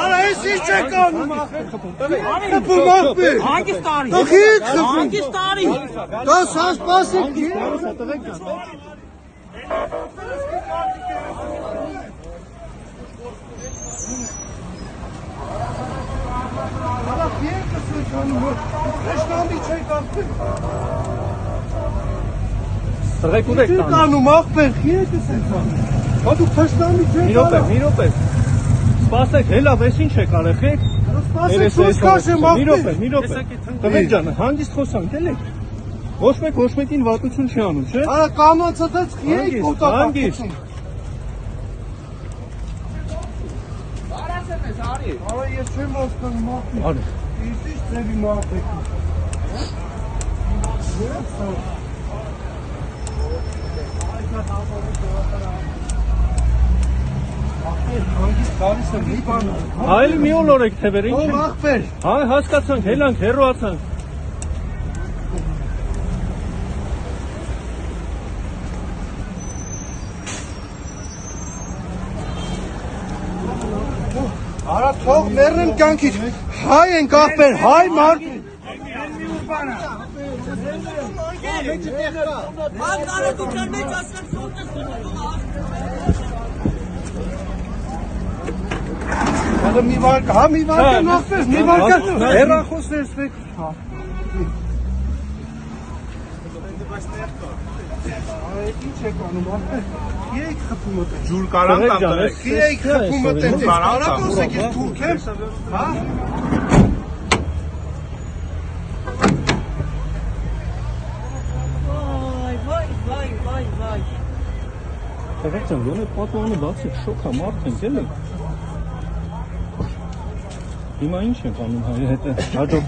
Ara heç iş çəkənim. Xıpım axbir. Hangi tarih? Daxil xıpım. Hangi tarih? Da saç basık ki. Ara bir kısır canım. Eşkan bir çek axbir. Սրեք ուր եք տանում։ Կանում ախպեր, քիետ ես անում։ Հա դուք թշնամի չեք։ Մի րոպե։ Սպասեք, հելա, ես ինչ եք արել։ Սպասեք, դուք քաշեմ ախպեր։ Մի րոպե։ Տղեկ ջան, հանգիստ խոսանք, էլի։ Ոչ մեկին վատություն չի անում, չէ՞։ Արա կանոնցած քիետ կոտակ։ Հանգիստ։ Արա ես չեմ հասկանում ախպեր։ Արի։ Ես ինչ ծերի մարդ եք։ Այլ մի օր եք թևեր, ինչ Ո՞վ ախպեր։ Հայ հասկացանք, հելանք, հեռուացանք։ Արա թող մեռնեն կյանքից։ Հայ ենք ախպեր, հայ մարդ։ Հələ մի վարկա, հա մի վարկա նախպես, մի վարկա հեռախոսներ ստեք։ Ինչ եք անում, ախպեր, քի եք խփում ըտը։ Ջուր կարան կամ տրեք։ Քի եք խփում ըտը, արակոս եք ես թուրք եմ, հա։ Վայ։ Տղեկ ջան, ոնե պատմանը բացեք, շոկ է, մարդ ենք, էլի։ Հիմա ինչ ենք անում հայ հետ, հաջող